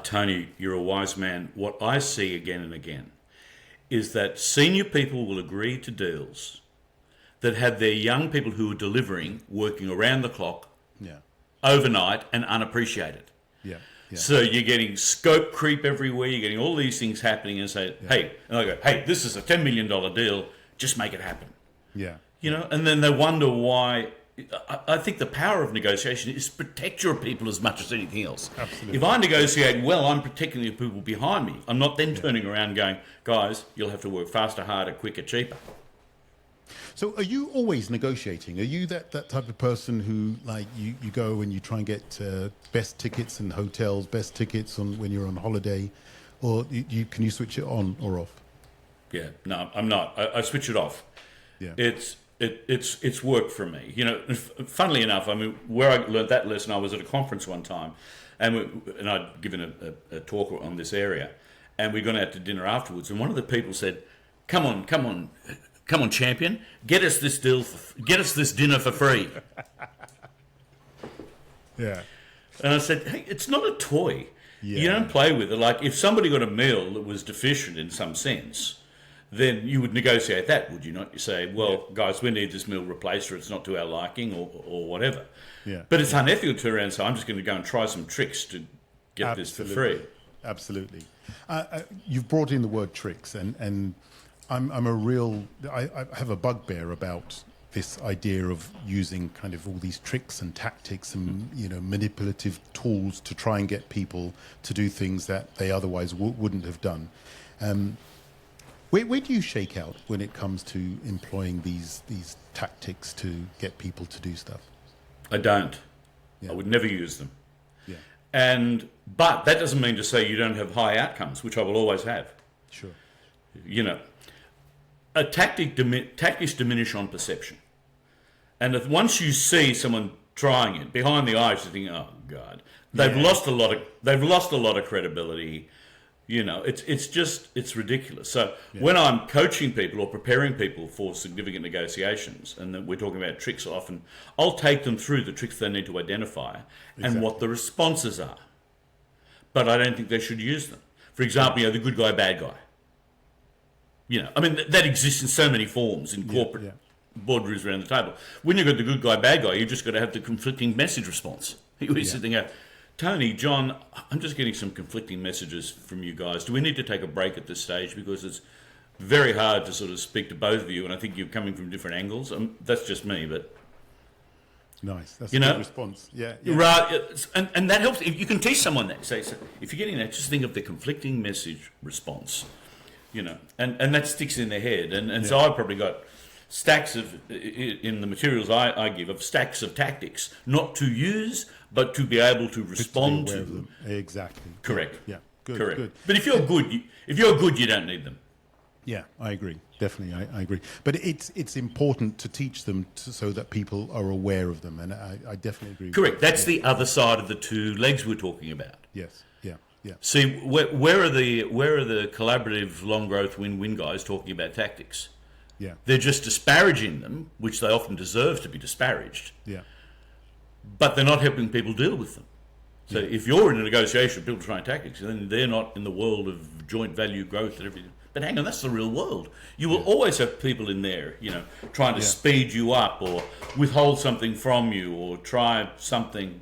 Tony, you're a wise man. What I see again and again is that senior people will agree to deals that have their young people who are delivering working around the clock, overnight, and unappreciated. Yeah. Yeah. So you're getting scope creep everywhere. You're getting all these things happening, and say, "Hey," and I go, "Hey, this is a $10 million deal. Just make it happen." Yeah. And then they wonder why. I think the power of negotiation is protect your people as much as anything else. Absolutely. If I negotiate well, I'm protecting the people behind me. I'm not then turning around going, "Guys, you'll have to work faster, harder, quicker, cheaper." So are you always negotiating? Are you that type of person who, like, you go and you try and get best tickets in hotels, best tickets when you're on holiday, or can you switch it on or off? Yeah, no, I'm not. I switch it off. Yeah. It's work for me. Funnily enough, I mean, where I learned that lesson, I was at a conference one time, and I'd given a talk on this area, and we'd gone out to dinner afterwards, and one of the people said, "Come on, champion, get us this dinner for free." Yeah. And I said, "Hey, it's not a toy. Yeah. You don't play with it. Like, if somebody got a meal that was deficient in some sense, then you would negotiate that, would you not? You say, well, guys, we need this meal replaced, or it's not to our liking, or whatever." Yeah. But it's unethical to turn around and say, "I'm just going to go and try some tricks to get this for free." Absolutely. You've brought in the word tricks, and I have a bugbear about this idea of using kind of all these tricks and tactics and manipulative tools to try and get people to do things that they otherwise wouldn't have done. Where do you shake out when it comes to employing these tactics to get people to do stuff? I don't. Yeah. I would never use them. Yeah. But that doesn't mean to say you don't have high outcomes, which I will always have. Sure. Tactics diminish on perception. And if once you see someone trying it behind the eyes, you think, "Oh God, they've lost a lot of credibility." It's ridiculous. So when I'm coaching people or preparing people for significant negotiations, and then we're talking about tricks often, I'll take them through the tricks they need to identify and what the responses are. But I don't think they should use them. For example, the good guy, bad guy. That exists in so many forms in corporate boardrooms around the table. When you've got the good guy, bad guy, you've just got to have the conflicting message response. You sit there and go, "Tony, John, I'm just getting some conflicting messages from you guys. Do we need to take a break at this stage? Because it's very hard to sort of speak to both of you, and I think you're coming from different angles." That's just me, but... Nice. That's a good response. Yeah. Right. And that helps. If you can teach someone that, say, if you're getting that, just think of the conflicting message response. And that sticks in their head. And so I've probably got stacks in the materials I give, of stacks of tactics, not to use, but to be able to respond to them. Exactly. Correct. Yeah. Good. Correct. Good. But if you're good, you don't need them. Yeah, I agree. Definitely, I agree. But it's important to teach them so that people are aware of them, and I definitely agree. Correct. That's the other side of the two legs we're talking about. Yes. Yeah. Yeah. See, where are the collaborative, long growth, win-win guys talking about tactics? Yeah. They're just disparaging them, which they often deserve to be disparaged. Yeah. But they're not helping people deal with them. So if you're in a negotiation, people trying tactics, then they're not in the world of joint value growth and everything. But hang on, that's the real world. You will always have people in there, trying to speed you up or withhold something from you or try something,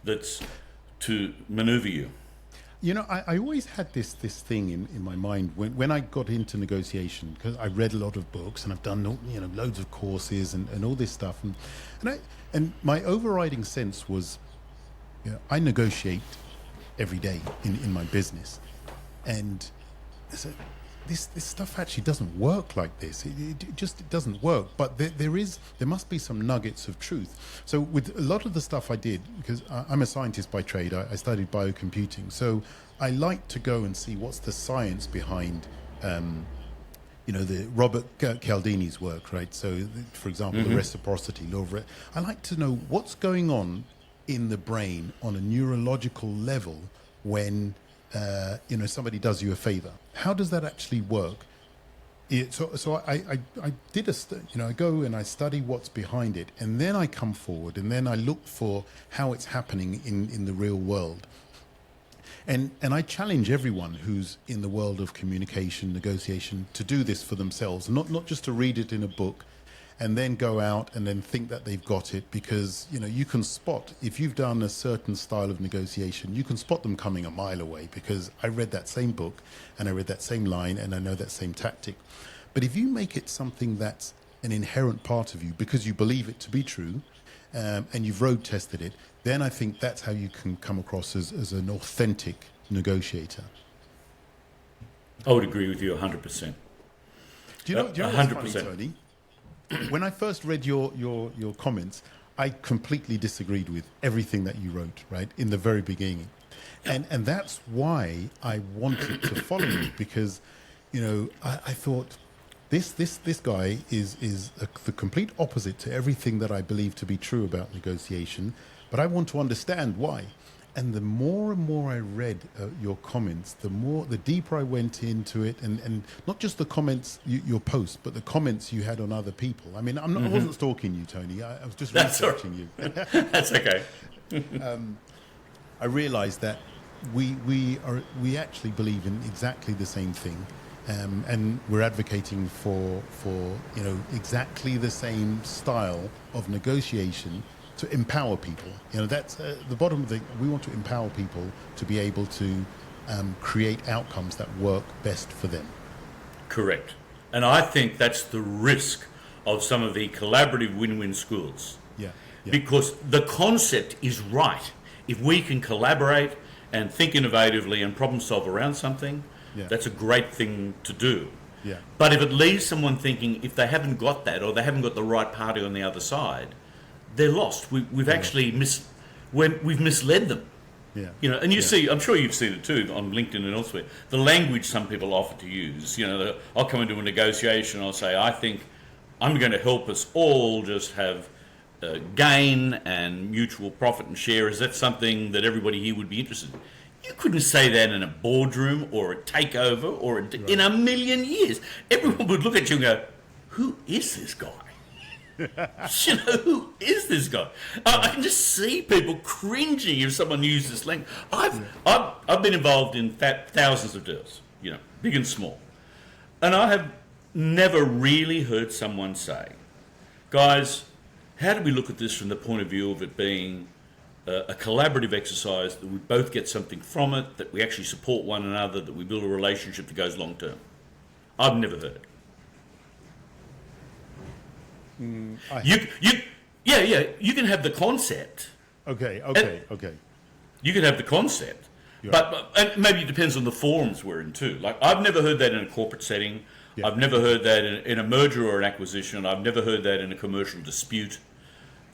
that's to maneuver you. I always had this thing in my mind when I got into negotiation, because I read a lot of books and I've done loads of courses and all this stuff, and my overriding sense was, I negotiate every day in my business, and I said, this stuff actually doesn't work like this. It just doesn't work. But there must be some nuggets of truth. So with a lot of the stuff I did, because I'm a scientist by trade, I studied biocomputing. So I like to go and see what's the science behind, the Robert Cialdini's work, right? So, for example, the reciprocity law. I like to know what's going on in the brain on a neurological level when somebody does you a favor. How does that actually work? I did I go and I study what's behind it, and then I come forward and then I look for how it's happening in the real world. And I challenge everyone who's in the world of communication, negotiation, to do this for themselves, not just to read it in a book and then go out and then think that they've got it, because you can spot, if you've done a certain style of negotiation, you can spot them coming a mile away, because I read that same book and I read that same line and I know that same tactic. But if you make it something that's an inherent part of you because you believe it to be true, and you've road tested it, then I think that's how you can come across as an authentic negotiator. I would agree with you 100%. Do you know what's funny, Tony? When I first read your comments, I completely disagreed with everything that you wrote, right, in the very beginning. And that's why I wanted to follow you, because, I thought this guy is the complete opposite to everything that I believe to be true about negotiation, but I want to understand why. And the more and more I read your comments, the deeper I went into it, and not just the comments, your post, but the comments you had on other people. I mean, I wasn't stalking you, Tony. I was just researching you. That's okay. I realized that we actually believe in exactly the same thing, and we're advocating for exactly the same style of negotiation to empower people. That's the bottom of we want to empower people to be able to create outcomes that work best for them. Correct. And I think that's the risk of some of the collaborative win-win schools. Yeah. Because the concept is right. If we can collaborate and think innovatively and problem solve around something, that's a great thing to do. Yeah. But if it leaves someone thinking, if they haven't got that, or they haven't got the right party on the other side, they're lost. We've actually we've misled them. Yeah. And you see, I'm sure you've seen it too on LinkedIn and elsewhere, the language some people offer to use. I'll come into a negotiation, I'll say, I think I'm going to help us all just have gain and mutual profit and share. Is that something that everybody here would be interested in? You couldn't say that in a boardroom or a takeover or in a million years. Everyone would look at you and go, who is this guy? Who is this guy? I can just see people cringing if someone uses this language. I've been involved in thousands of deals, big and small, and I have never really heard someone say, guys, how do we look at this from the point of view of it being a collaborative exercise, that we both get something from it, that we actually support one another, that we build a relationship that goes long term? I've never heard it. You can have the concept. Okay. You can have the concept, but and maybe it depends on the forums we're in too. Like, I've never heard that in a corporate setting. Yeah. I've never heard that in a merger or an acquisition. I've never heard that in a commercial dispute.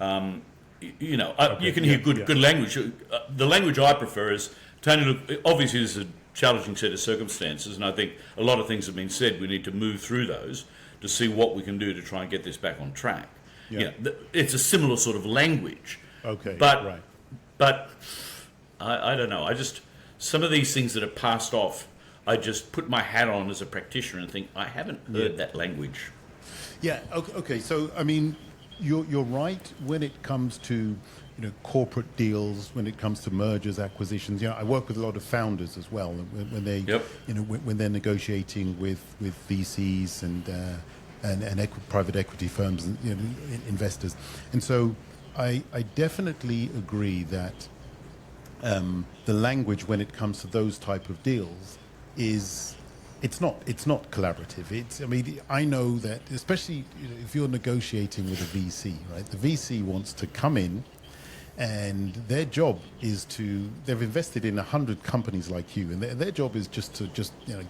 You can hear good language. The language I prefer is, Tony, look, obviously there's a challenging set of circumstances, and I think a lot of things have been said. We need to move through those to see what we can do to try and get this back on track. Yeah. It's a similar sort of language. Okay. But I don't know. Some of these things that are passed off, I just put my hat on as a practitioner and think, I haven't heard that language. Yeah. Okay. So, I mean, you're right when it comes to corporate deals, when it comes to mergers, acquisitions. I work with a lot of founders as well when they when they're negotiating with VCs and private equity firms and investors. And so I definitely agree that the language when it comes to those type of deals is it's not collaborative. I know that, especially if you're negotiating with a VC, right? The VC wants to come in, and their job is they've invested in 100 companies like you, and their job is just to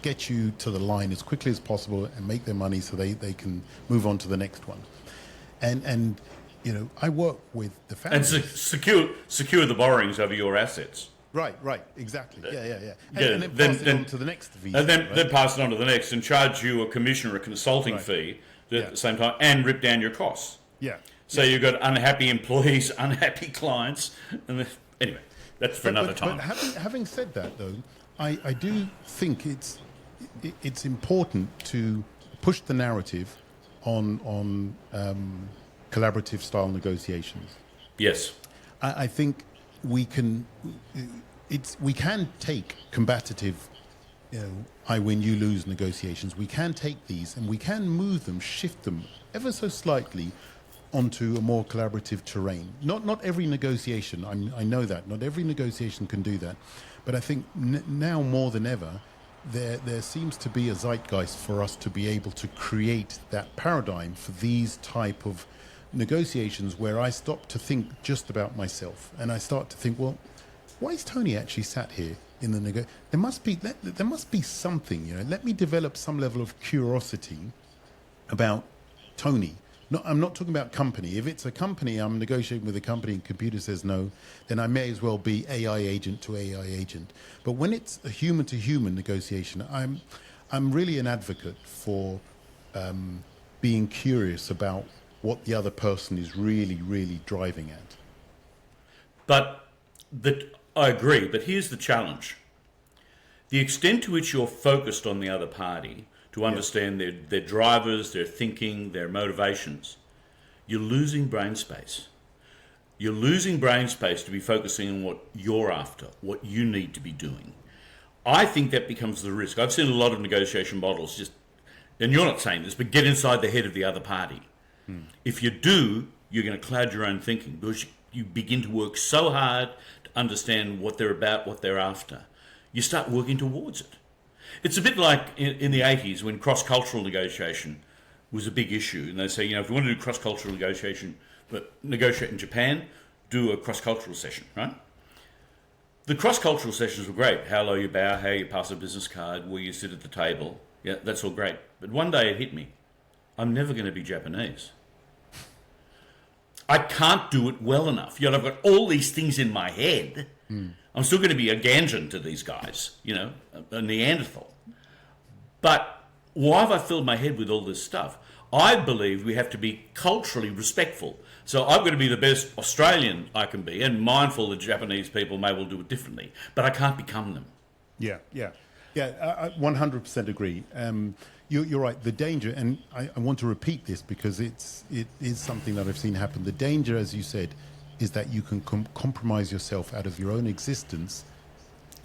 get you to the line as quickly as possible and make their money so they can move on to the next one. And I work with the founders. And secure the borrowings over your assets. Right, exactly. Yeah. And then pass it on to the next VC. And then pass it on to the next and charge you a commission or a consulting fee at the same time, and rip down your costs. Yeah. So you've got unhappy employees, unhappy clients, and anyway. That's for another time. But having said that, though, I do think it's important to push the narrative on collaborative style negotiations. Yes. I think we can take combative, I win, you lose negotiations. We can take these and we can move them, shift them ever so slightly onto a more collaborative terrain. Not every negotiation, I know that, not every negotiation can do that. But I think now more than ever, there seems to be a zeitgeist for us to be able to create that paradigm for these type of negotiations where I stop to think just about myself and I start to think, well, why is Tony actually sat here in the there must be something, let me develop some level of curiosity about Tony. I'm not talking about company. If it's a company, I'm negotiating with a company and computer says no, then I may as well be AI agent to AI agent. But when it's a human to human negotiation, I'm really an advocate for being curious about what the other person is really, really driving at. But I agree, but here's the challenge. The extent to which you're focused on the other party to understand their drivers, their thinking, their motivations, you're losing brain space. You're losing brain space to be focusing on what you're after, what you need to be doing. I think that becomes the risk. I've seen a lot of negotiation models and you're not saying this, but get inside the head of the other party. If you do, you're going to cloud your own thinking because you begin to work so hard to understand what they're about, what they're after. You start working towards it. It's a bit like in the 80s when cross-cultural negotiation was a big issue. And they say, if you want to do cross-cultural negotiation, but negotiate in Japan, do a cross-cultural session, right? The cross-cultural sessions were great. How low you bow, how you pass a business card, where you sit at the table. Yeah, that's all great. But one day it hit me. I'm never going to be Japanese. I can't do it well enough. I've got all these things in my head. I'm still going to be a Ganjan to these guys, a Neanderthal. But why have I filled my head with all this stuff? I believe we have to be culturally respectful. So I've got to be the best Australian I can be and mindful that Japanese people may well do it differently. But I can't become them. Yeah, I 100% agree. You're right. The danger, and I want to repeat this because it is something that I've seen happen. The danger, as you said, is that you can compromise yourself out of your own existence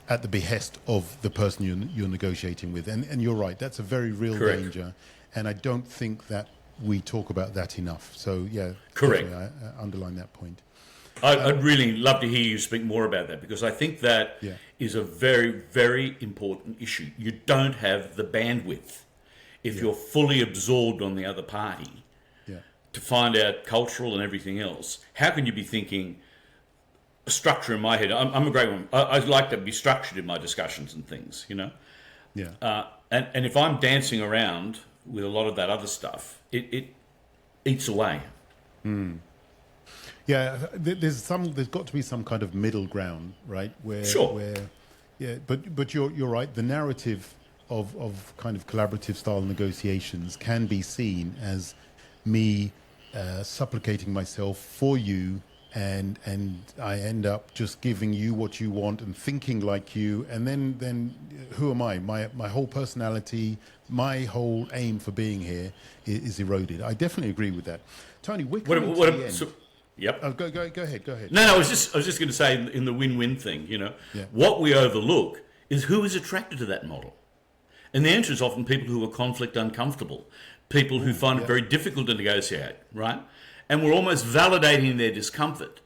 at the behest of the person you're negotiating with. And you're right. That's a very real Correct. danger. And I don't think that we talk about that enough. So, yeah, correct. I underline that point. I'd really love to hear you speak more about that because I think that is a very, very important issue. You don't have the bandwidth if you're fully absorbed on the other party to find out cultural and everything else. How can you be thinking a structure in my head? I'm a great one. I like to be structured in my discussions and things, Yeah. And if I'm dancing around with a lot of that other stuff, it eats away. Yeah, there's got to be some kind of middle ground, right? But you're right. The narrative of kind of collaborative style negotiations can be seen as me supplicating myself for you, and I end up just giving you what you want and thinking like you, and then who am I? My whole personality, my whole aim for being here is eroded. I definitely agree with that, Tony. We're coming to the end. Yep. Go ahead. No, I was just going to say in the win-win thing, what we overlook is who is attracted to that model. And the answer is often people who are conflict uncomfortable, people who find it very difficult to negotiate, right? And we're almost validating their discomfort.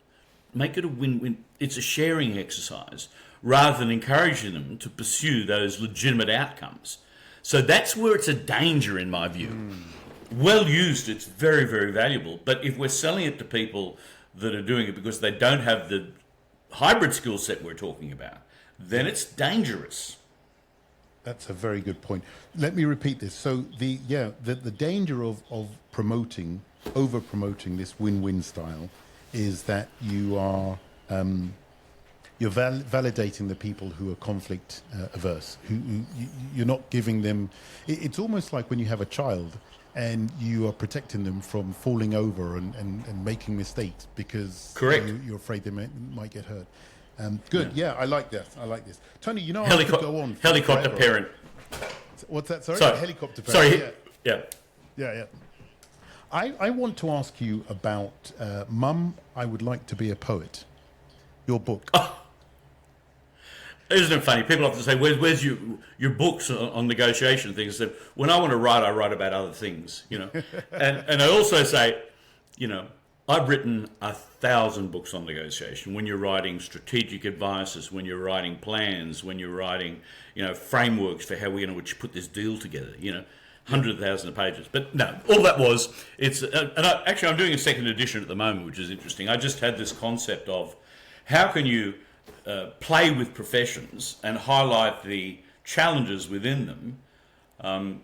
Make it a win-win. It's a sharing exercise rather than encouraging them to pursue those legitimate outcomes. So that's where it's a danger in my view. Well used, it's very, very valuable. But if we're selling it to people that are doing it because they don't have the hybrid skill set we're talking about, then it's dangerous. That's a very good point. Let me repeat this. So the danger of over promoting this win-win style is that you are you're validating the people who are conflict averse. Who you're not giving them. It's almost like when you have a child and you are protecting them from falling over and making mistakes because Correct. You're afraid they might get hurt. Good. Yeah, I like this. Tony, you know, I could go on helicopter forever. parent. What's that? Sorry, helicopter parent. Sorry. Yeah. I want to ask you about Mum, I Would Like to Be a Poet, your book. Isn't it funny? People often say, where's your books on negotiation things? So when I want to write, I write about other things, you know. and I also say, you know, I've written 1,000 books on negotiation. When you're writing strategic advices, when you're writing plans, when you're writing, you know, frameworks for how we're going to put this deal together, you know, hundreds of thousands of pages. But no, all that was, actually I'm doing a second edition at the moment, which is interesting. I just had this concept of how can you play with professions and highlight the challenges within them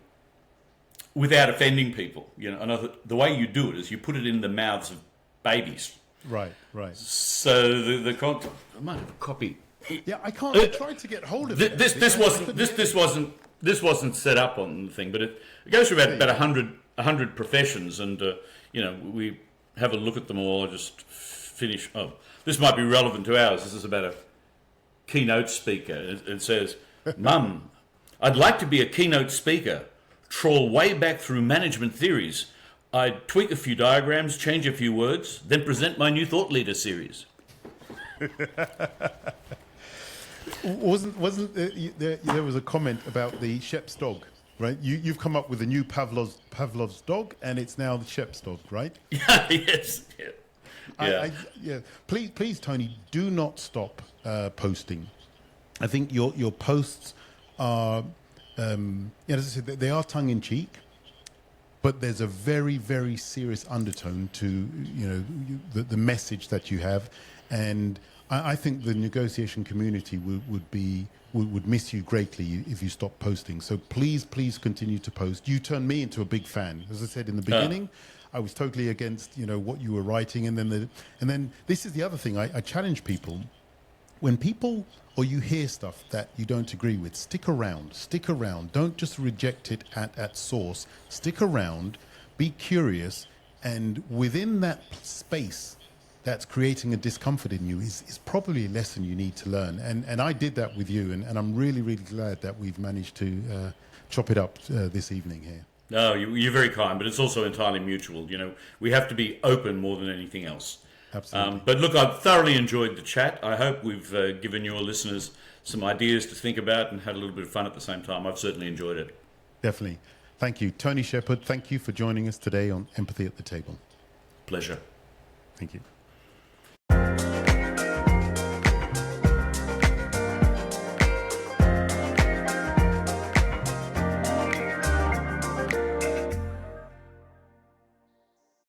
without offending people. You know, and the way you do it is you put it in the mouths of babies. Right. So I might have a copy. Yeah, I can't. I tried to get hold of it. This wasn't set up on the thing, but it goes through about 100 professions, and you know, we have a look at them all. I just finish. Oh, this might be relevant to ours. This is about a keynote speaker. It says, "Mum, I'd like to be a keynote speaker. Trawl way back through management theories. I'd tweak a few diagrams, change a few words, then present my new thought leader series." Wasn't there was a comment about the Shep's dog, right? You've come up with a new Pavlov's dog, and it's now the Shep's dog, right? Yes. Yeah. Please, Tony, do not stop posting. I think your posts are, as I said, they are tongue in cheek, but there's a very, very serious undertone to the message that you have, and I think the negotiation community would miss you greatly if you stop posting. So please continue to post. You turned me into a big fan. As I said in the beginning, I was totally against what you were writing, and then this is the other thing. I challenge people. When people or you hear stuff that you don't agree with, stick around. Don't just reject it at source. Stick around, be curious, and within that space that's creating a discomfort in you is probably a lesson you need to learn. And I did that with you, and I'm really, really glad that we've managed to chop it up this evening here. No, you're very kind, but it's also entirely mutual. You know, we have to be open more than anything else. Absolutely. But look, I've thoroughly enjoyed the chat. I hope we've given your listeners some ideas to think about and had a little bit of fun at the same time. I've certainly enjoyed it. Definitely. Thank you. Tony Shepherd, thank you for joining us today on Empathy at the Table. Pleasure. Thank you.